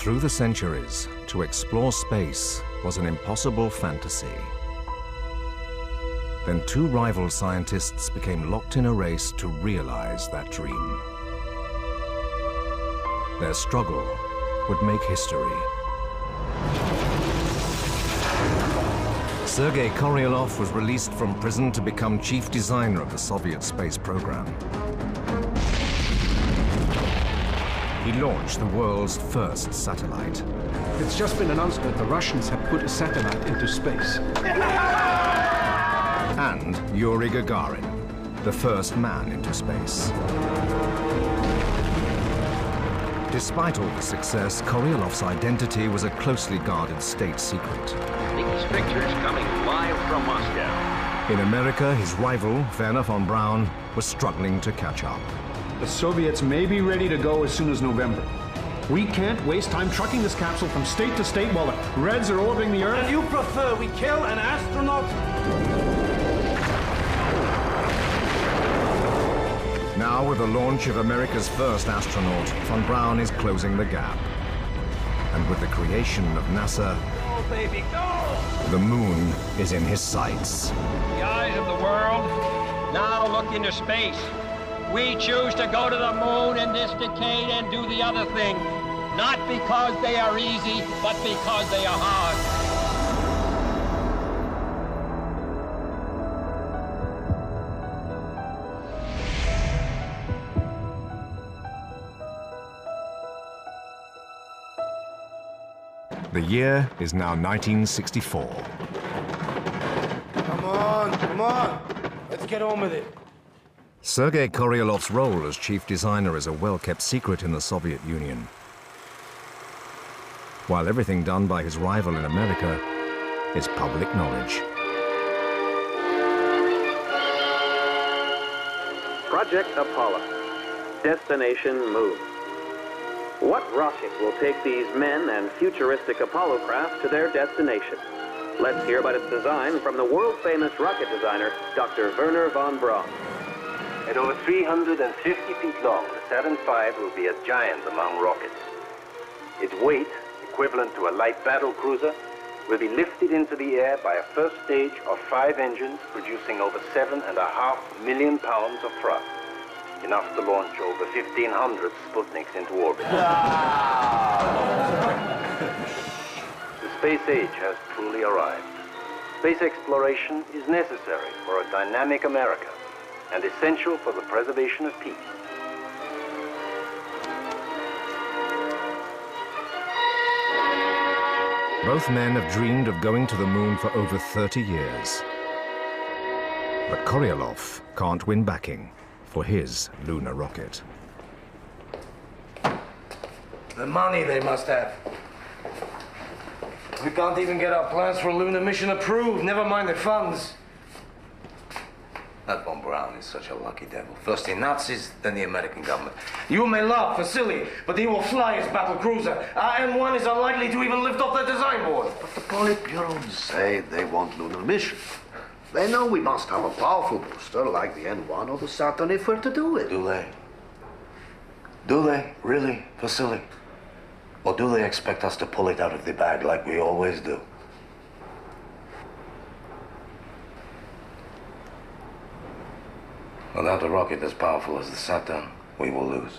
Through the centuries, to explore space was an impossible fantasy. Then two rival scientists became locked in a race to realize that dream. Their struggle would make history. Sergei Korolev was released from prison to become chief designer of the Soviet space program. He launched the world's first satellite. It's just been announced that the Russians have put a satellite into space. And Yuri Gagarin, the first man into space. Despite all the success, Korolev's identity was a closely guarded state secret. These pictures coming live from Moscow. In America, his rival, Wernher von Braun, was struggling to catch up. The Soviets may be ready to go as soon as November. We can't waste time trucking this capsule from state to state while the Reds are orbiting the Earth. And you prefer we kill an astronaut? Now, with the launch of America's first astronaut, von Braun is closing the gap. And with the creation of NASA, Oh, baby, go! the moon is in his sights. The eyes of the world now look into space. We choose to go to the moon in this decade and do the other thing. Not because they are easy, but because they are hard. The year is now 1964. Come on. Let's get on with it. Sergei Korolev's role as chief designer is a well-kept secret in the Soviet Union, while everything done by his rival in America is public knowledge. Project Apollo. Destination Moon. What rocket will take these men and futuristic Apollo craft to their destination? Let's hear about its design from the world-famous rocket designer, Dr. Wernher von Braun. At over 350 feet long, the Saturn V will be a giant among rockets. Its weight, equivalent to a light battle cruiser, will be lifted into the air by a first stage of 5 engines producing over 7.5 million pounds of thrust, enough to launch over 1,500 Sputniks into orbit. The space age has truly arrived. Space exploration is necessary for a dynamic America and essential for the preservation of peace. Both men have dreamed of going to the moon for over 30 years. But Korolev can't win backing for his lunar rocket. The money they must have. We can't even get our plans for a lunar mission approved, never mind the funds. That von Braun is such a lucky devil. First the Nazis, then the American government. You may laugh, Vasily, but he will fly his battle cruiser. M1 is unlikely to even lift off the design board. But the Politburo say they want lunar mission. They know we must have a powerful booster like the N1 or the Saturn if we're to do it. Do they? Do they, really, Vasily? Or do they expect us to pull it out of the bag like we always do? Without a rocket as powerful as the Saturn, we will lose.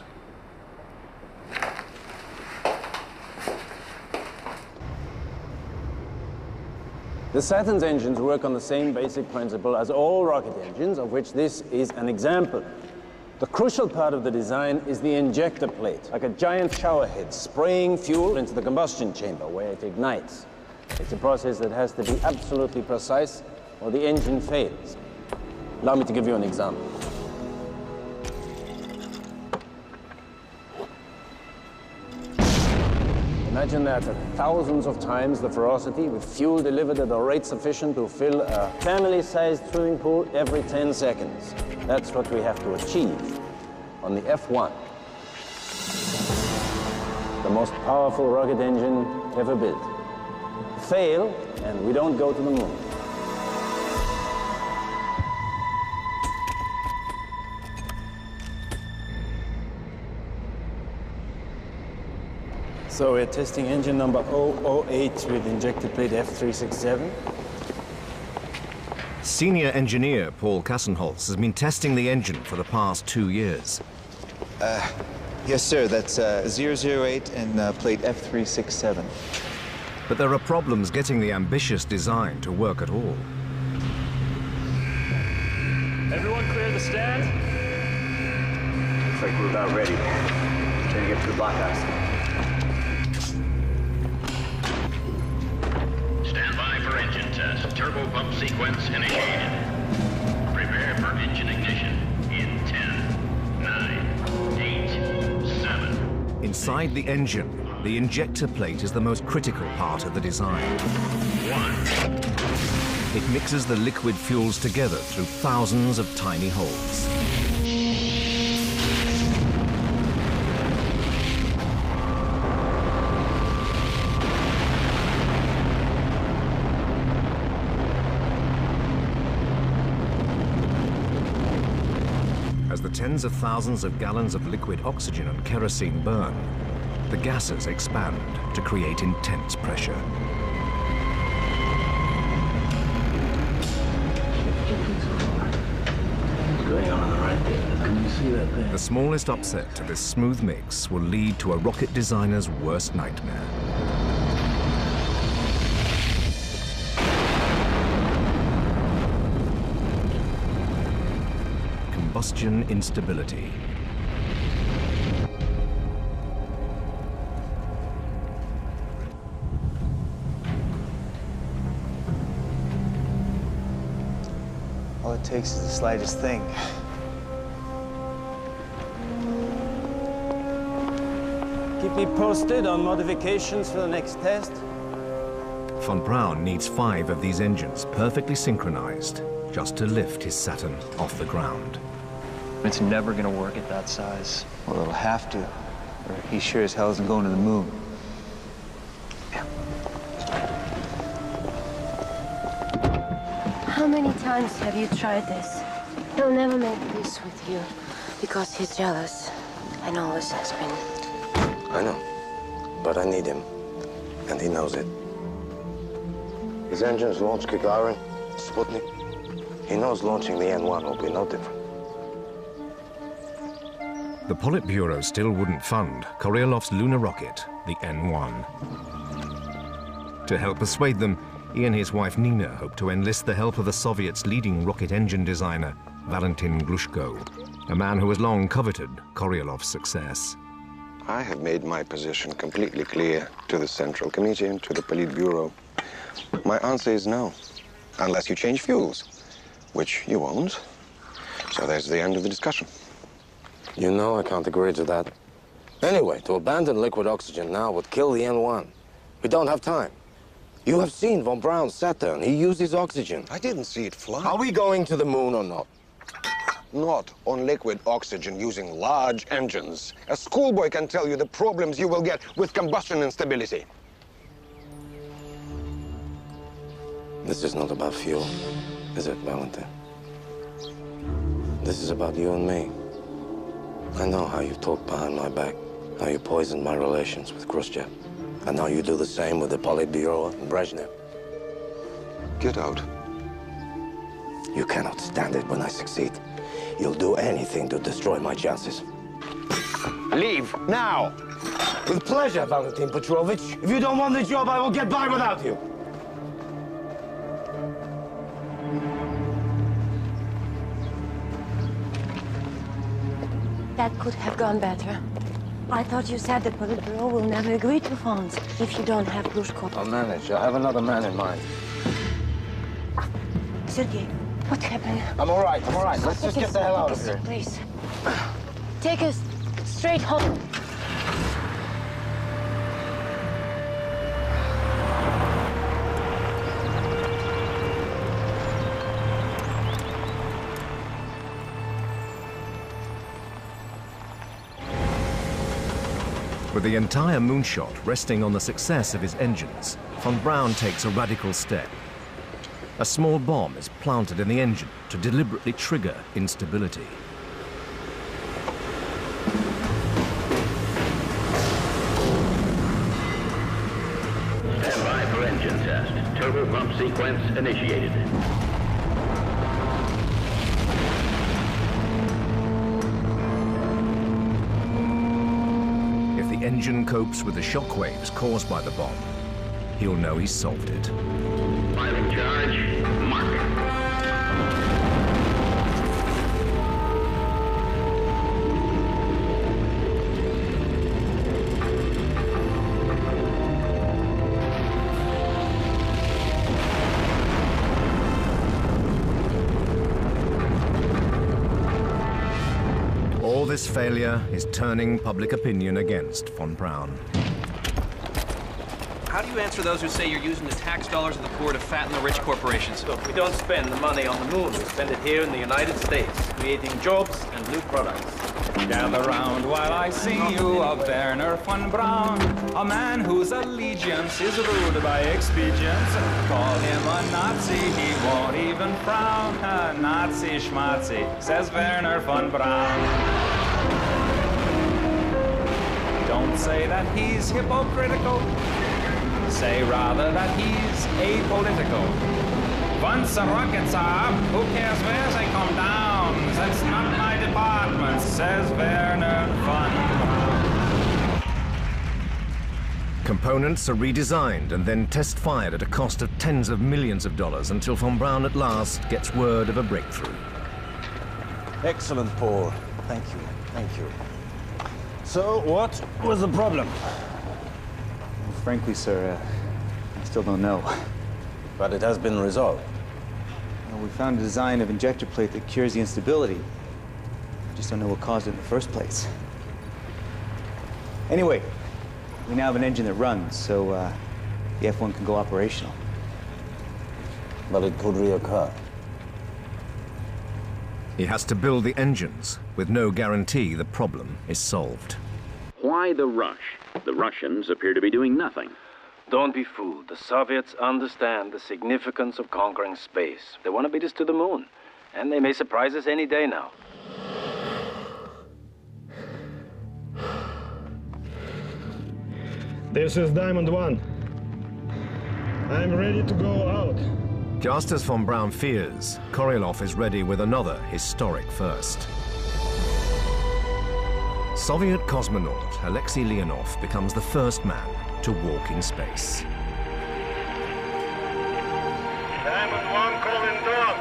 The Saturn's engines work on the same basic principle as all rocket engines, of which this is an example. The crucial part of the design is the injector plate, like a giant shower head spraying fuel into the combustion chamber where it ignites. It's a process that has to be absolutely precise or the engine fails. Allow me to give you an example. Imagine that at thousands of times the ferocity with fuel delivered at a rate sufficient to fill a family-sized swimming pool every 10 seconds. That's what we have to achieve on the F1. The most powerful rocket engine ever built. Fail, and we don't go to the moon. So we're testing engine number 008 with injector plate F367. Senior engineer Paul Kassenholz has been testing the engine for the past 2 years. Yes, sir. That's 008 and plate F367. But there are problems getting the ambitious design to work at all. Everyone clear the stand? Looks like we're about ready. Trying to get to the blockhouse. Stand by for engine test. Turbo pump sequence initiated. Prepare for engine ignition in 10, 9, 8, 7. Inside the engine, the injector plate is the most critical part of the design. 1. It mixes the liquid fuels together through thousands of tiny holes. As the tens of thousands of gallons of liquid oxygen and kerosene burn, the gases expand to create intense pressure. The smallest upset to this smooth mix will lead to a rocket designer's worst nightmare. Combustion instability. All it takes is the slightest thing. Keep me posted on modifications for the next test. Von Braun needs 5 of these engines perfectly synchronized just to lift his Saturn off the ground. It's never gonna work at that size. Well, it'll have to, or he sure as hell isn't going to the moon. How many times have you tried this? He'll never make peace with you because he's jealous and always has been. I know, but I need him, and he knows it. His engines launch Gagarin, Sputnik. He knows launching the N1 will be no different. The Politburo still wouldn't fund Koryolov's lunar rocket, the N1. To help persuade them, he and his wife Nina hope to enlist the help of the Soviets' leading rocket engine designer, Valentin Glushko, a man who has long coveted Koryolov's success. I have made my position completely clear to the Central Committee and to the Politburo. My answer is no, unless you change fuels, which you won't. So there's the end of the discussion. You know I can't agree to that. Anyway, to abandon liquid oxygen now would kill the N1. We don't have time. You have seen von Braun's Saturn. He uses oxygen. I didn't see it fly. Are we going to the moon or not? Not on liquid oxygen using large engines. A schoolboy can tell you the problems you will get with combustion instability. This is not about fuel, is it, Valentin? This is about you and me. I know how you talk behind my back, how you poisoned my relations with Khrushchev. And now you do the same with the Politburo and Brezhnev. Get out. You cannot stand it when I succeed. You'll do anything to destroy my chances. Leave now! With pleasure, Valentin Petrovich. If you don't want the job, I will get by without you. That could have gone better. I thought you said the Politburo will never agree to funds if you don't have Glushko. I'll manage. I have another man in mind. Sergei, what happened? I'm all right. Let's just get the hell out of here. Please. Take us straight home. With the entire moonshot resting on the success of his engines, von Braun takes a radical step. A small bomb is planted in the engine to deliberately trigger instability. sequence initiated. If the engine copes with the shock waves caused by the bomb, he'll know he's solved it. Pilot charge, mark. All this failure is turning public opinion against von Braun. How do you answer those who say you're using the tax dollars of the poor to fatten the rich corporations? Look, we don't spend the money on the moon. We spend it here in the United States, creating jobs and new products. Gather round while I sing you of Werner von Braun, a man whose allegiance is ruled by expedience. Call him a Nazi, he won't even frown. Nazi schmazi, says Werner von Braun. Don't say that he's hypocritical. Say rather that he's apolitical. Once the rockets are up, who cares where they come down? That's not my department, says Werner von Braun. Components are redesigned and then test-fired at a cost of tens of millions of dollars until von Braun at last gets word of a breakthrough. Excellent, Paul. Thank you. Thank you. So, what was the problem? Frankly, sir, I still don't know. But it has been resolved. Well, we found a design of injector plate that cures the instability. We just don't know what caused it in the first place. Anyway, we now have an engine that runs, so the F1 can go operational. But it could reoccur. He has to build the engines, with no guarantee the problem is solved. Why the rush? The Russians appear to be doing nothing. Don't be fooled. The Soviets understand the significance of conquering space. They want to beat us to the moon. And they may surprise us any day now. This is Diamond One. I'm ready to go out. Just as von Braun fears, Korolev is ready with another historic first. Soviet cosmonaut Alexei Leonov becomes the first man to walk in space. Diamond One calling down.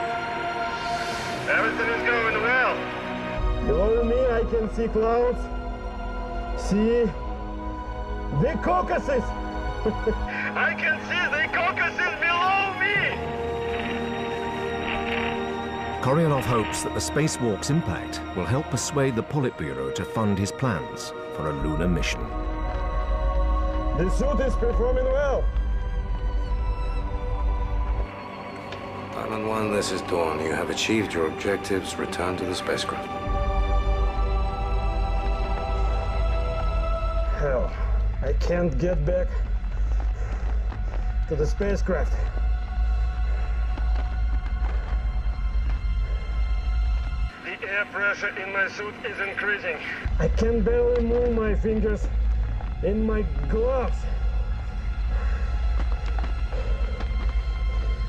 Everything is going well. Below me I can see clouds. See the Caucasus. I can see the Caucasus below me. Korolev hopes that the spacewalk's impact will help persuade the Politburo to fund his plans for a lunar mission. The suit is performing well. Diamond One, this is Dawn. You have achieved your objectives. Return to the spacecraft. Hell, I can't get back to the spacecraft. The air pressure in my suit is increasing. I can barely move my fingers in my gloves.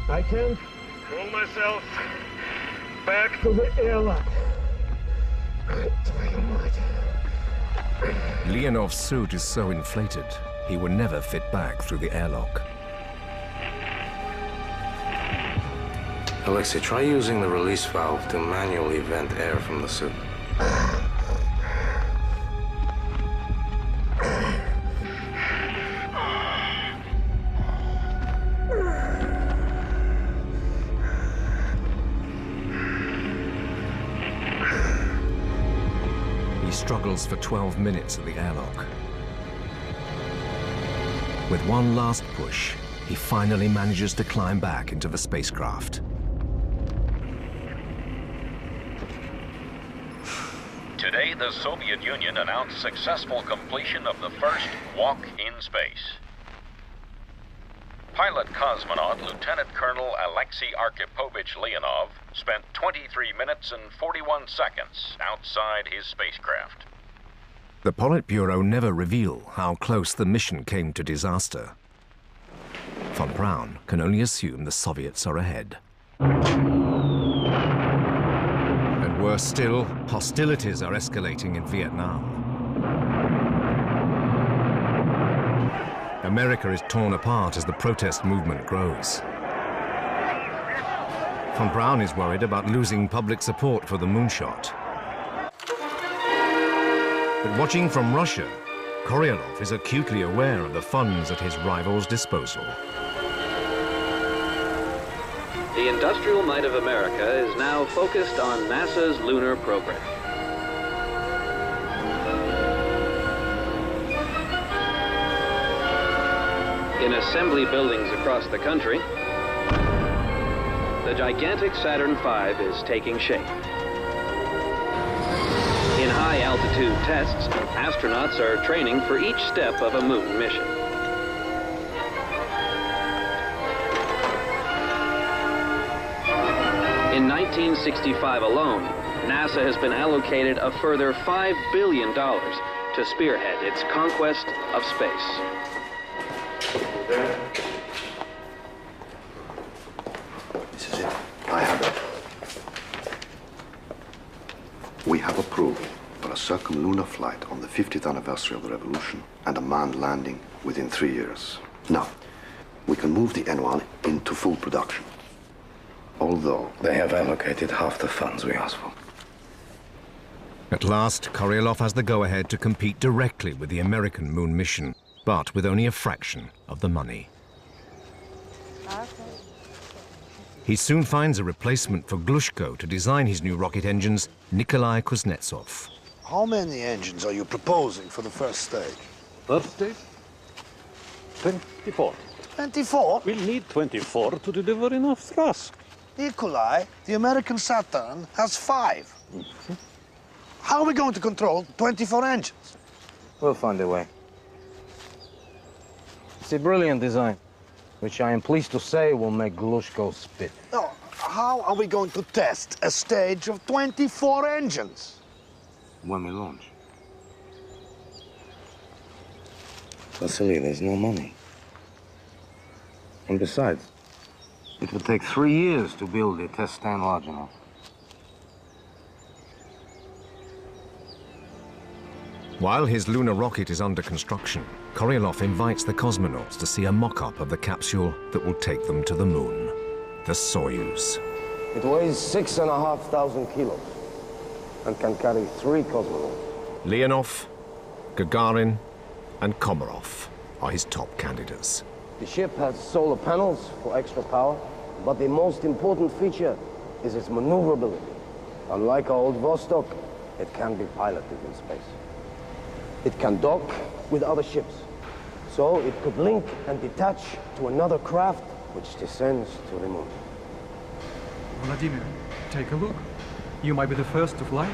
I can't pull myself back to the airlock. Leonov's suit is so inflated, he will never fit back through the airlock. Alexei, try using the release valve to manually vent air from the suit. He struggles for 12 minutes at the airlock. With one last push, he finally manages to climb back into the spacecraft. Today, the Soviet Union announced successful completion of the first walk in space. Pilot cosmonaut Lieutenant Colonel Alexei Archipovich Leonov spent 23 minutes and 41 seconds outside his spacecraft. The Politburo never reveal how close the mission came to disaster. Von Braun can only assume the Soviets are ahead. And worse still, hostilities are escalating in Vietnam. America is torn apart as the protest movement grows. Von Braun is worried about losing public support for the moonshot. But watching from Russia, Korolev is acutely aware of the funds at his rival's disposal. The industrial might of America is now focused on NASA's lunar program. In assembly buildings across the country, the gigantic Saturn V is taking shape. In high-altitude tests, astronauts are training for each step of a moon mission. In 1965 alone, NASA has been allocated a further $5 billion to spearhead its conquest of space. This is it. I have it. We have approved for a circumlunar flight on the 50th anniversary of the revolution and a manned landing within 3 years. Now, we can move the N1 into full production. Although they have allocated half the funds we asked for. At last, Korolev has the go-ahead to compete directly with the American moon mission, but with only a fraction of the money. He soon finds a replacement for Glushko to design his new rocket engines, Nikolai Kuznetsov. How many engines are you proposing for the first stage? First stage? 24. 24? We'll need 24 to deliver enough thrust. Nikolai, the American Saturn has 5. How are we going to control 24 engines? We'll find a way. It's a brilliant design, which I am pleased to say will make Glushko spit. No, how are we going to test a stage of 24 engines? When we launch. Vasily, there's no money. And besides, it would take 3 years to build a test stand large enough. While his lunar rocket is under construction, Korolev invites the cosmonauts to see a mock-up of the capsule that will take them to the moon, the Soyuz. It weighs 6,500 kilos and can carry 3 cosmonauts. Leonov, Gagarin, and Komarov are his top candidates. The ship has solar panels for extra power, but the most important feature is its maneuverability. Unlike our old Vostok, it can be piloted in space. It can dock with other ships, so it could link and detach to another craft which descends to the moon. Vladimir, take a look. You might be the first to fly.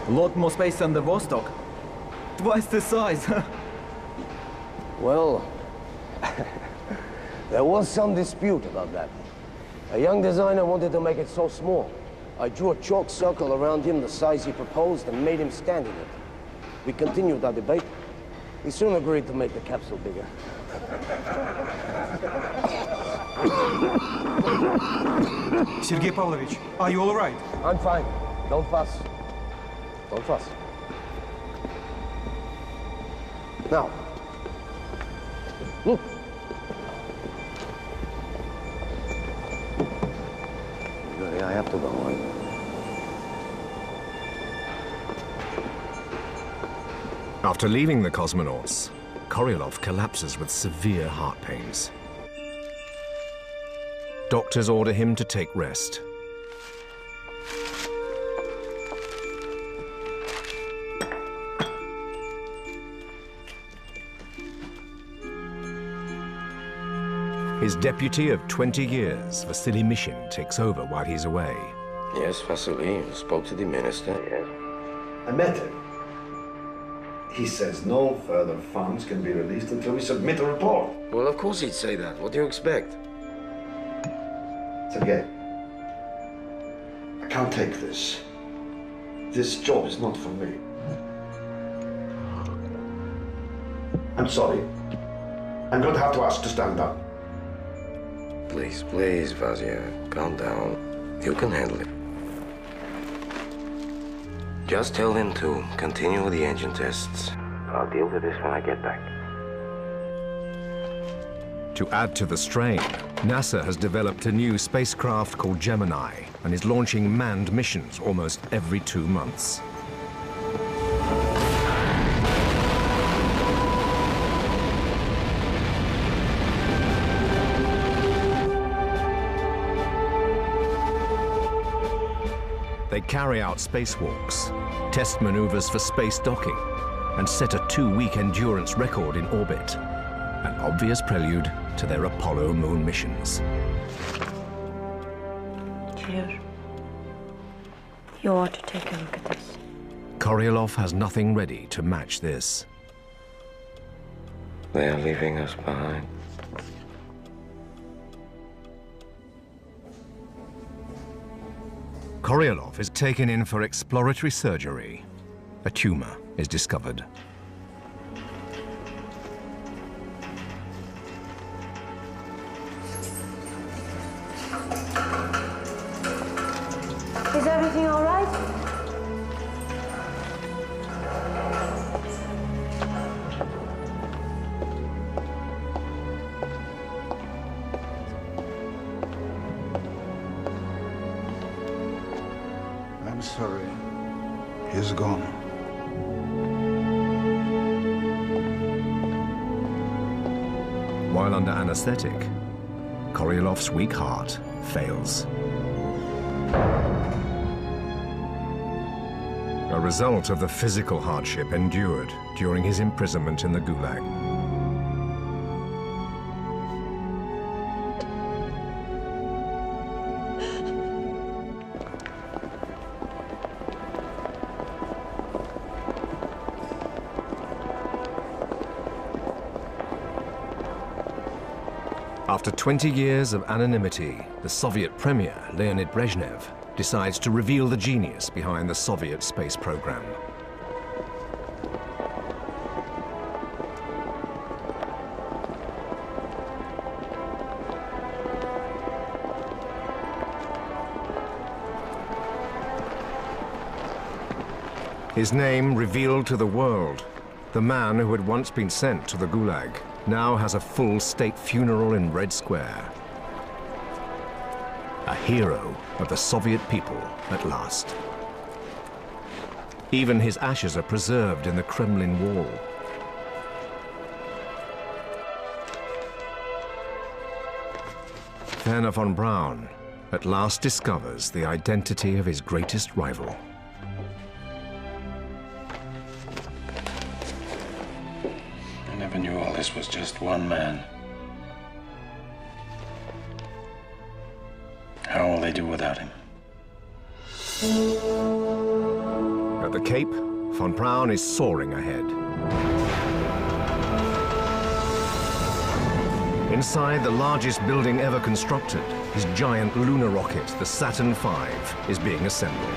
A lot more space than the Vostok. Twice the size. Well, there was some dispute about that. A young designer wanted to make it so small. I drew a chalk circle around him the size he proposed and made him stand in it. We continued our debate. He soon agreed to make the capsule bigger. Sergei Pavlovich, are you all right? I'm fine. Don't fuss. Don't fuss. Now, look. Yuri, I have to go. After leaving the cosmonauts, Korolev collapses with severe heart pains. Doctors order him to take rest. His deputy of 20 years, Vasily Mishin, takes over while he's away. Yes, Vasily, spoke to the minister, yes. I met him. He says no further funds can be released until we submit a report. Well, of course he'd say that. What do you expect? Sergei, I can't take this. This job is not for me. I'm sorry. I'm going to have to ask to stand up. Please, please, Vazia, calm down. You can handle it. Just tell him to continue with the engine tests. I'll deal with this when I get back. To add to the strain, NASA has developed a new spacecraft called Gemini and is launching manned missions almost every 2 months. They carry out spacewalks, test maneuvers for space docking, and set a 2-week endurance record in orbit, an obvious prelude to their Apollo moon missions. Here. You ought to take a look at this. Korolev has nothing ready to match this. They are leaving us behind. Korolev is taken in for exploratory surgery. A tumor is discovered. Is everything all right? I'm sorry. He's gone. While under anesthetic, Korolev's weak heart fails. A result of the physical hardship endured during his imprisonment in the Gulag. After 20 years of anonymity, the Soviet premier, Leonid Brezhnev, decides to reveal the genius behind the Soviet space program. His name revealed to the world, the man who had once been sent to the Gulag now has a full state funeral in Red Square. A hero of the Soviet people at last. Even his ashes are preserved in the Kremlin wall. Werner von Braun at last discovers the identity of his greatest rival. I never knew all this was just one man. How will they do without him? At the Cape, von Braun is soaring ahead. Inside the largest building ever constructed, his giant lunar rocket, the Saturn V, is being assembled.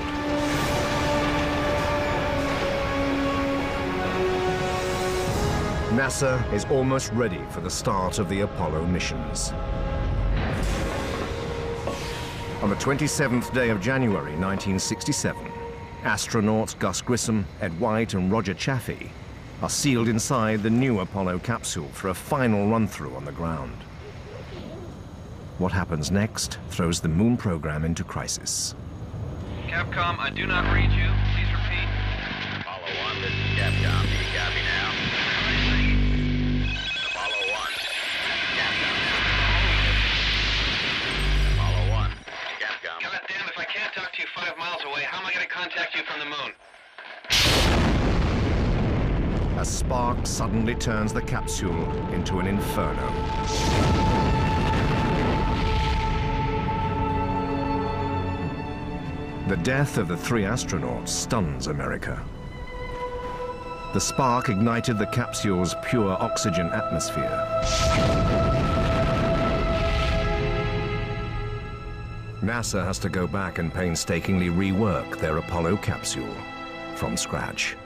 NASA is almost ready for the start of the Apollo missions. On the 27th day of January 1967, astronauts Gus Grissom, Ed White, and Roger Chaffee are sealed inside the new Apollo capsule for a final run-through on the ground. What happens next throws the moon program into crisis. Capcom, I do not read you. Please repeat. Apollo 1, this is Capcom. Do you copy now? Apollo 1, Capcom. Apollo 1, Capcom. God damn, if I can't talk to you 5 miles away, how am I going to contact you from the moon? A spark suddenly turns the capsule into an inferno. The death of the 3 astronauts stuns America. The spark ignited the capsule's pure oxygen atmosphere. NASA has to go back and painstakingly rework their Apollo capsule from scratch.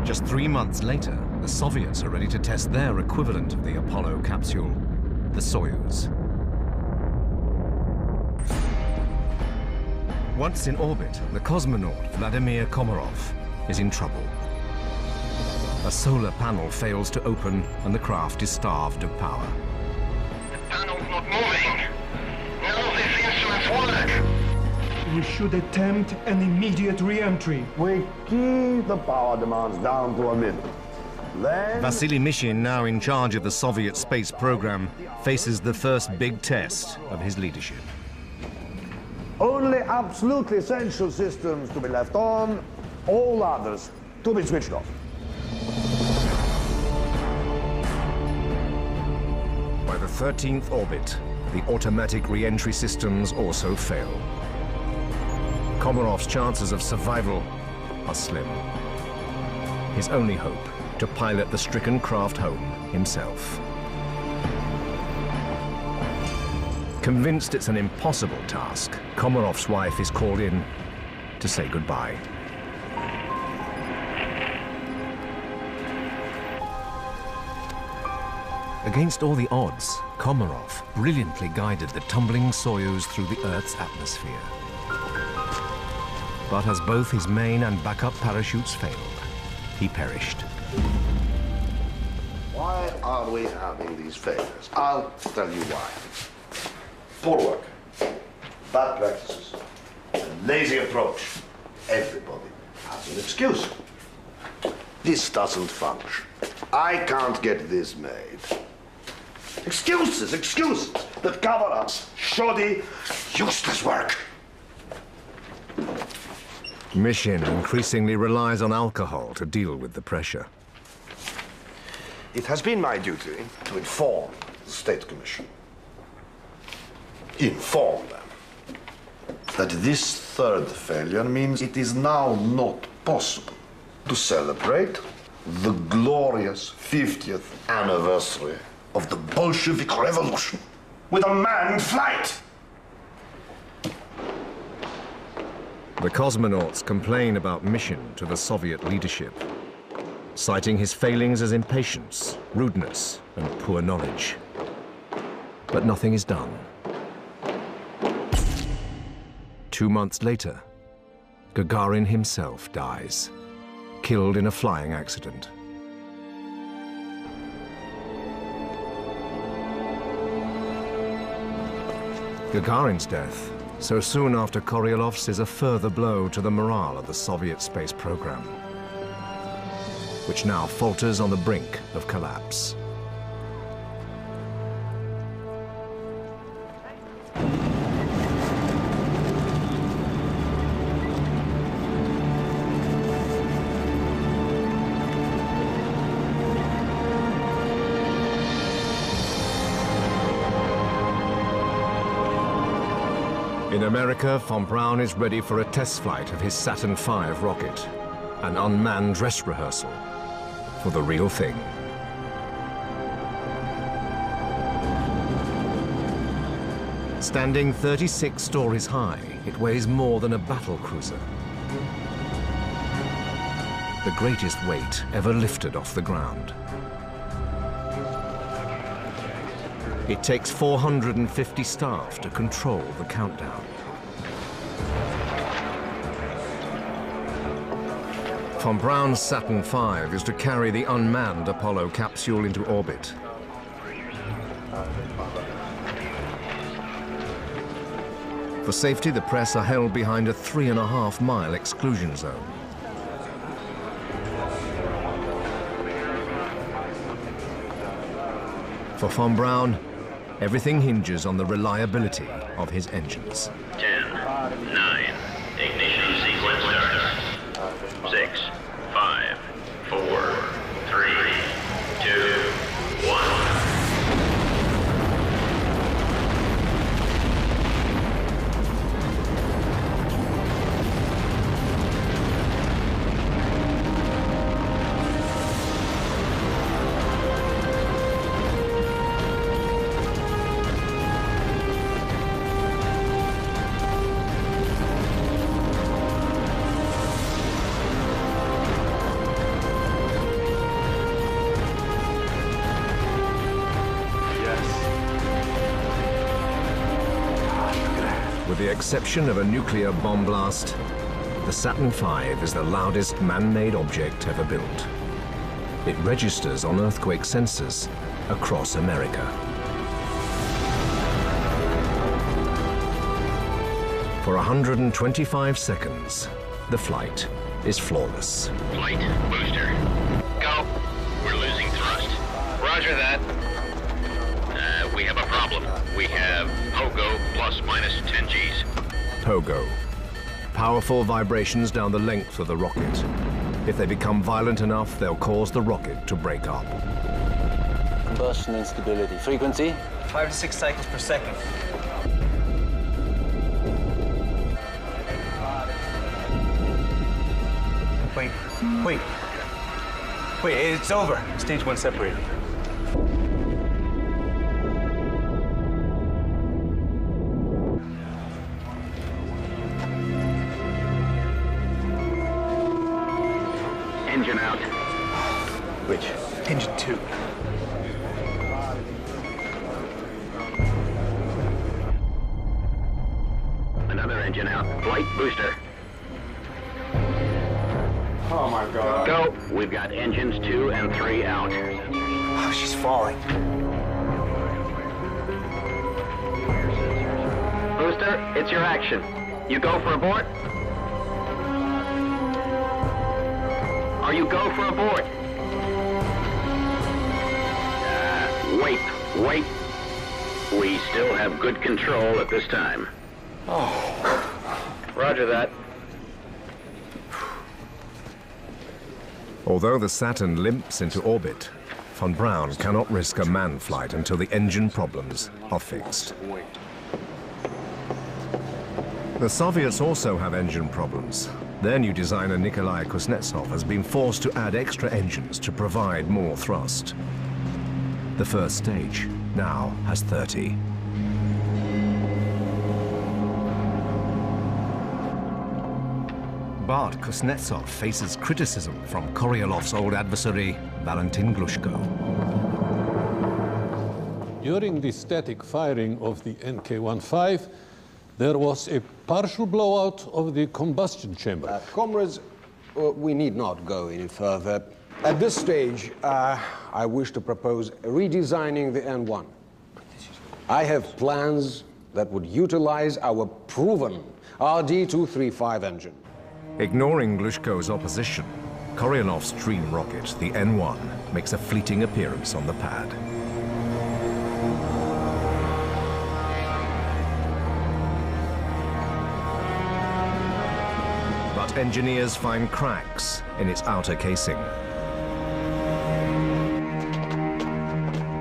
Just 3 months later, the Soviets are ready to test their equivalent of the Apollo capsule, the Soyuz. Once in orbit, the cosmonaut Vladimir Komarov is in trouble. A solar panel fails to open and the craft is starved of power. The panel's not moving. None of these instruments work. We should attempt an immediate re-entry. We keep the power demands down to a minimum. Then... Vasily Mishin, now in charge of the Soviet space program, faces the first big test of his leadership. Only absolutely essential systems to be left on, all others to be switched off. By the 13th orbit, the automatic re-entry systems also fail. Komarov's chances of survival are slim. His only hope, to pilot the stricken craft home himself. Convinced it's an impossible task, Komarov's wife is called in to say goodbye. Against all the odds, Komarov brilliantly guided the tumbling Soyuz through the Earth's atmosphere. But as both his main and backup parachutes failed, he perished. Why are we having these failures? I'll tell you why. Poor work, bad practices, a lazy approach. Everybody has an excuse. This doesn't function. I can't get this made. Excuses, excuses that cover up shoddy, useless work. Mishin increasingly relies on alcohol to deal with the pressure. It has been my duty to inform the State Commission. Inform them that this third failure means it is now not possible to celebrate the glorious 50th anniversary of the Bolshevik Revolution with a manned flight. The cosmonauts complain about Mishin to the Soviet leadership, citing his failings as impatience, rudeness, and poor knowledge. But nothing is done. 2 months later, Gagarin himself dies, killed in a flying accident. Gagarin's death, so soon after Korolev's, is a further blow to the morale of the Soviet space program, which now falters on the brink of collapse. In America, von Braun is ready for a test flight of his Saturn V rocket, an unmanned dress rehearsal for the real thing. Standing 36 stories high, it weighs more than a battle cruiser. The greatest weight ever lifted off the ground. It takes 450 staff to control the countdown. Von Braun's Saturn V is to carry the unmanned Apollo capsule into orbit. For safety, the press are held behind a 3.5-mile exclusion zone. For von Braun, everything hinges on the reliability of his engines. 10, 9, ignition sequence start. 6, 5, 4, 3, 2, 1. exception of a nuclear bomb blast, the Saturn V is the loudest man-made object ever built. It registers on earthquake sensors across America. For 125 seconds, the flight is flawless. Flight booster. Go. We're losing thrust. Roger that. We have a problem. We have Pogo plus minus 10 Gs. Pogo. Powerful vibrations down the length of the rocket. If they become violent enough, they'll cause the rocket to break up. Combustion instability. Frequency? 5 to 6 cycles per second. Wait, it's over. Stage 1 separated. Engine out. Which? Engine 2. Another engine out. Flight booster. Oh my God. Go. We've got engines 2 and 3 out. Oh, she's falling. Booster, it's your action. You go for abort? Are you go for abort? Wait. We still have good control at this time. Oh. Roger that. Although the Saturn limps into orbit, von Braun cannot risk a manned flight until the engine problems are fixed. The Soviets also have engine problems. Their new designer Nikolai Kuznetsov has been forced to add extra engines to provide more thrust. The first stage now has 30. But Kuznetsov faces criticism from Korolev's old adversary, Valentin Glushko. During the static firing of the NK-15, there was a partial blowout of the combustion chamber. Comrades, we need not go any further. At this stage, I wish to propose redesigning the N1. I have plans that would utilize our proven RD-235 engine. Ignoring Glushko's opposition, Korolev's dream rocket, the N1, makes a fleeting appearance on the pad. But engineers find cracks in its outer casing.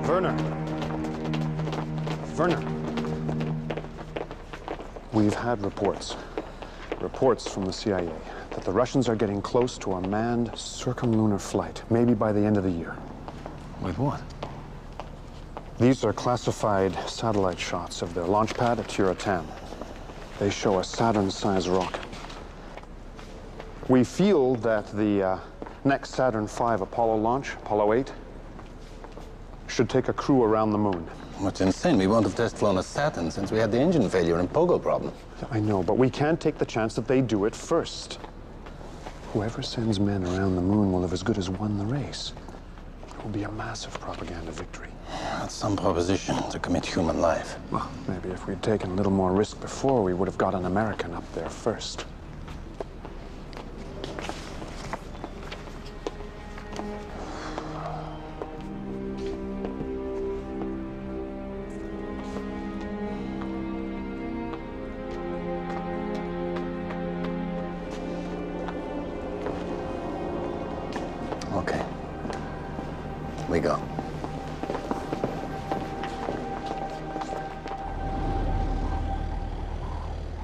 Werner. We've had reports from the CIA that the Russians are getting close to a manned circumlunar flight, maybe by the end of the year. With what? These are classified satellite shots of their launch pad at Tiratan. They show a Saturn-sized rocket. We feel that the next Saturn V Apollo launch, Apollo 8, should take a crew around the moon. What's insane? We won't have test flown a Saturn since we had the engine failure and Pogo problem. Yeah, I know, but we can't take the chance that they do it first. Whoever sends men around the moon will have as good as won the race. It will be a massive propaganda victory. That's some proposition to commit human life. Well, maybe if we'd taken a little more risk before, we would have got an American up there first. Okay. We go.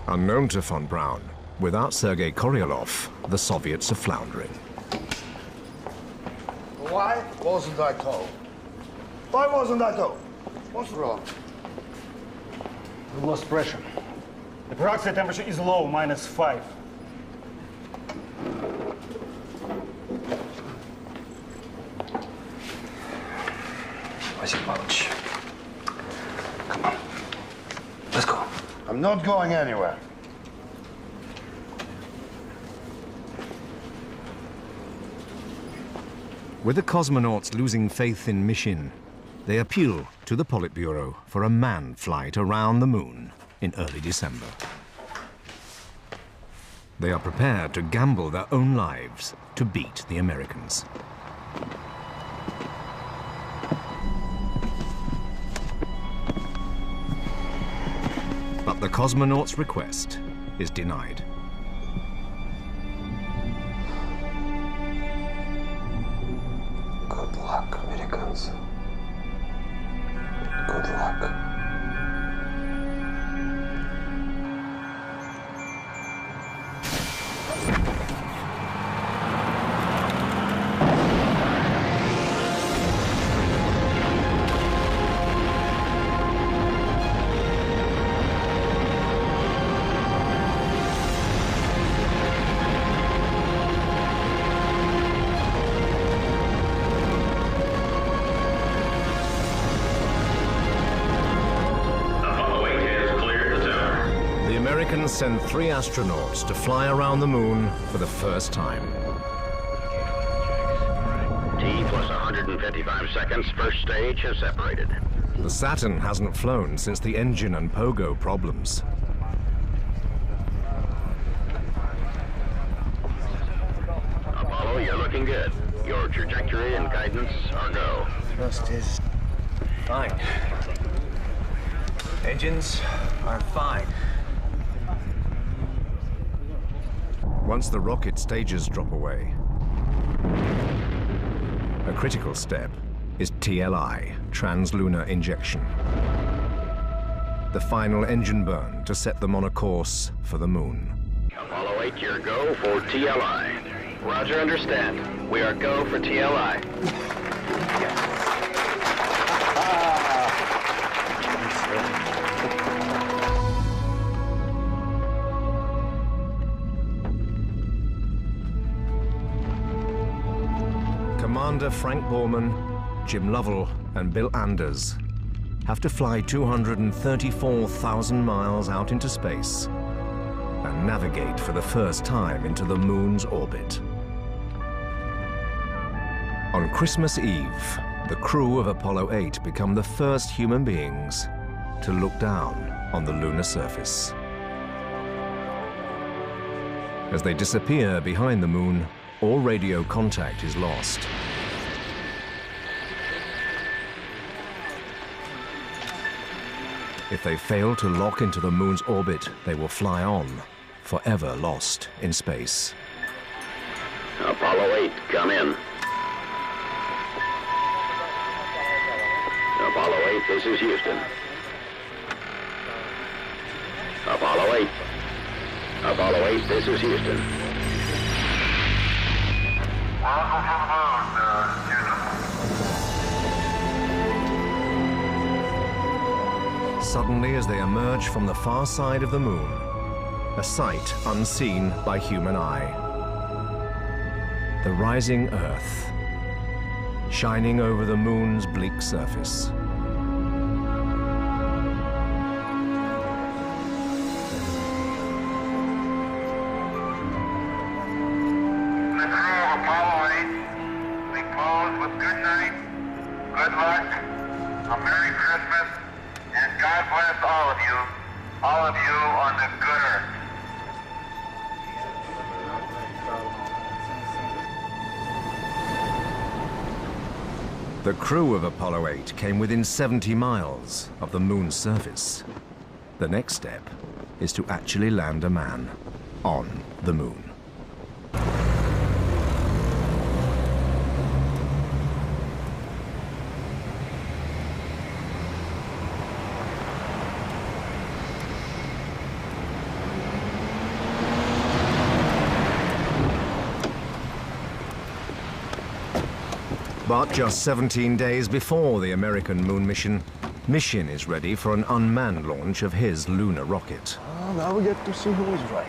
Unknown to von Braun, without Sergei Korolev, the Soviets are floundering. Why wasn't I told? Why wasn't I told? What's wrong? We lost pressure. The peroxide temperature is low, -5. Come on. Let's go. I'm I'm not going anywhere. With the cosmonauts losing faith in mission, they appeal to the Politburo for a manned flight around the moon in early December. They are prepared to gamble their own lives to beat the Americans. But the cosmonauts' request is denied. Good luck, Americans. Good luck. Send 3 astronauts to fly around the moon for the first time. T plus 155 seconds, first stage has separated. The Saturn hasn't flown since the engine and pogo problems. Apollo, you're looking good. Your trajectory and guidance are go. Thrust is fine. Engines are fine. Once the rocket stages drop away, a critical step is TLI, translunar injection. The final engine burn to set them on a course for the moon. Apollo 8, you're go for TLI. Roger, understand. We are go for TLI. Commander Frank Borman, Jim Lovell, and Bill Anders have to fly 234,000 miles out into space and navigate for the first time into the moon's orbit. On Christmas Eve, the crew of Apollo 8 become the first human beings to look down on the lunar surface. As they disappear behind the moon, all radio contact is lost. If they fail to lock into the moon's orbit, they will fly on, forever lost in space. Apollo 8, come in. Apollo 8, this is Houston. Apollo 8. Apollo 8, this is Houston. Suddenly, as they emerge from the far side of the moon, a sight unseen by human eye. The rising Earth, shining over the moon's bleak surface. The crew of Apollo 8 came within 70 miles of the moon's surface. The next step is to actually land a man on the moon. But just 17 days before the American moon mission, Mission is ready for an unmanned launch of his lunar rocket. Well, now we get to see who was right.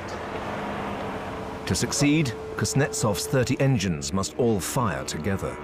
To succeed, Kuznetsov's 30 engines must all fire together.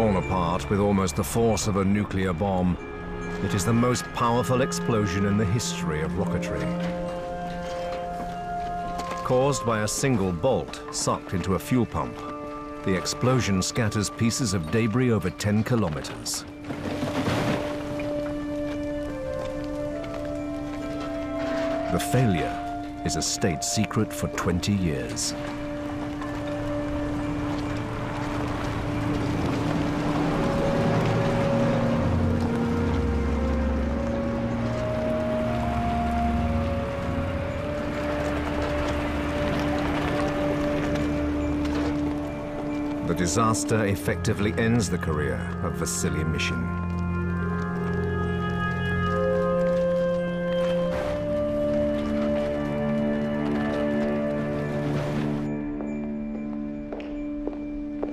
torn apart with almost the force of a nuclear bomb, it is the most powerful explosion in the history of rocketry. Caused by a single bolt sucked into a fuel pump, the explosion scatters pieces of debris over 10 kilometers. The failure is a state secret for 20 years. The disaster effectively ends the career of Vasily Mishin.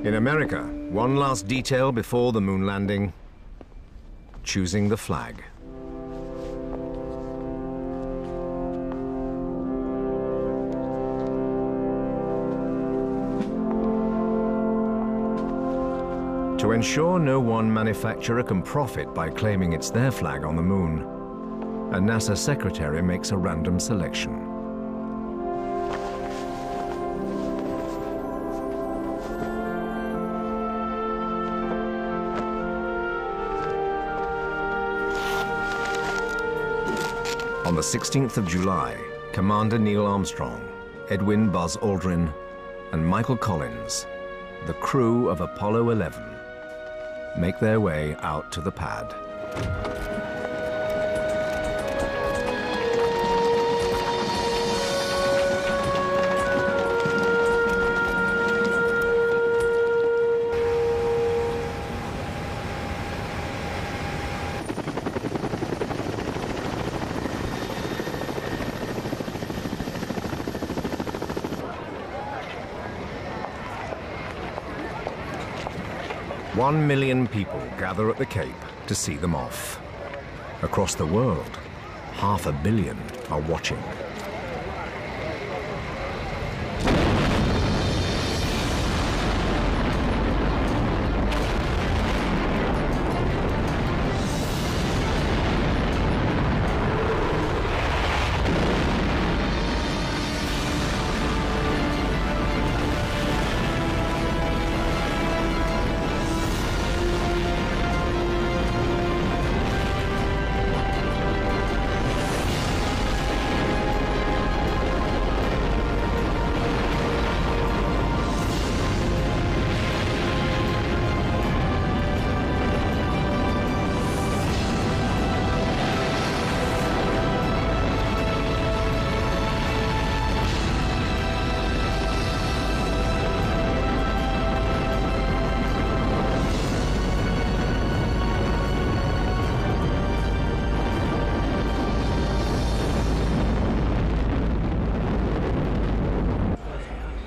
In America, one last detail before the moon landing: choosing the flag. To ensure no one manufacturer can profit by claiming it's their flag on the moon, a NASA secretary makes a random selection. On the 16th of July, Commander Neil Armstrong, Edwin Buzz Aldrin, and Michael Collins, the crew of Apollo 11, make their way out to the pad. One million people gather at the Cape to see them off. Across the world, 500 million are watching.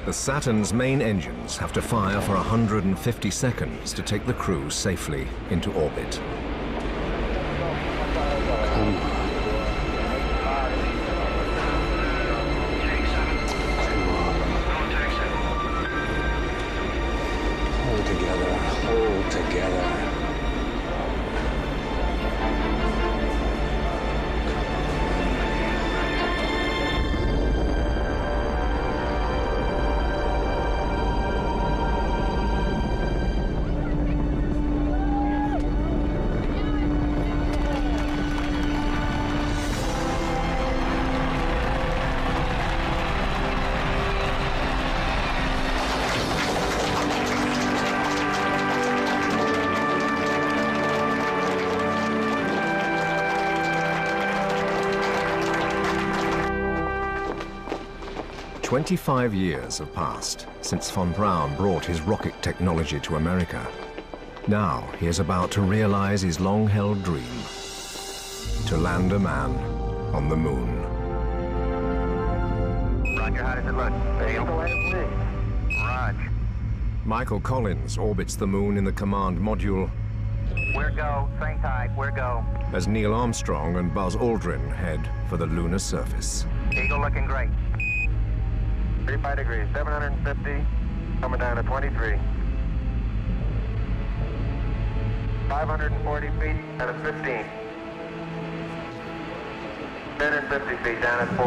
The Saturn's main engines have to fire for 150 seconds to take the crew safely into orbit. Hold together, hold together. "25 years have passed since von Braun brought his rocket technology to America. Now he is about to realize his long-held dream: to land a man on the moon. Roger, how does it look? Roger. Michael Collins orbits the moon in the command module, We're go, same type, we're go. as Neil Armstrong and Buzz Aldrin head for the lunar surface. Eagle looking great. 35 degrees, 750, coming down to 23. 540 feet down at 15. 10 and 50 feet down at 4.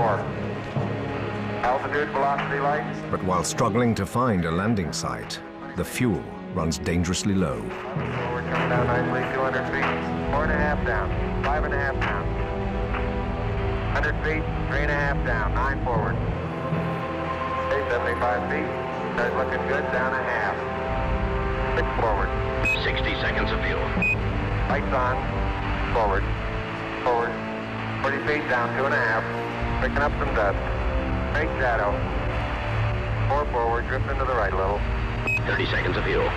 Altitude, velocity, lights. But while struggling to find a landing site, the fuel runs dangerously low. Forward, coming down nicely, 200 feet. 4.5 down, 5.5 down. 100 feet, 3.5 down, 9 forward. Okay, 75 feet. Start looking good, down a half. 6 forward. 60 seconds of fuel. Lights on. Forward. Forward. 40 feet down, 2.5. Picking up some dust. Straight shadow. 4 forward, drift into the right a little. 30 seconds of fuel.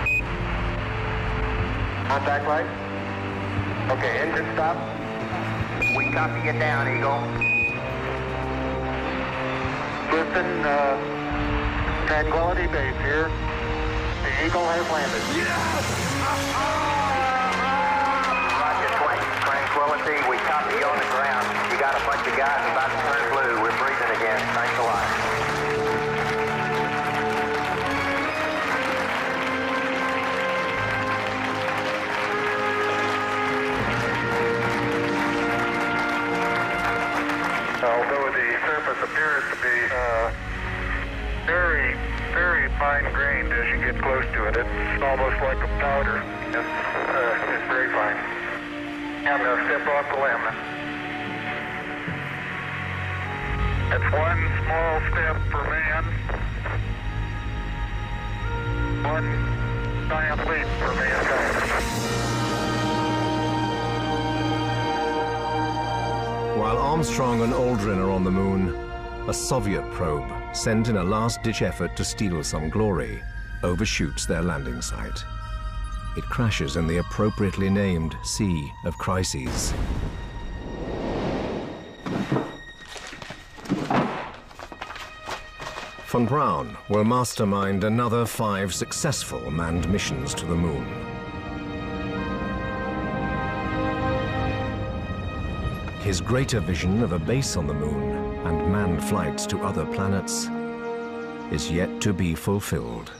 Contact light. Okay, engine stop. We copy you down, Eagle. Griffin, Tranquility Base here. The Eagle has landed. Yes! Roger, Tranquility, we copy you on the ground. You got a bunch of guys about to turn blue. We're breathing again. Thanks a lot. Although the surface appears to be very, very fine-grained as you get close to it. It's almost like a powder. It's very fine. And step off the limb. That's one small step for man. One giant leap for mankind. While Armstrong and Aldrin are on the moon, a Soviet probe, sent in a last-ditch effort to steal some glory, overshoots their landing site. It crashes in the appropriately named Sea of Crises. Von Braun will mastermind another 5 successful manned missions to the moon. His greater vision of a base on the moon and manned flights to other planets is yet to be fulfilled.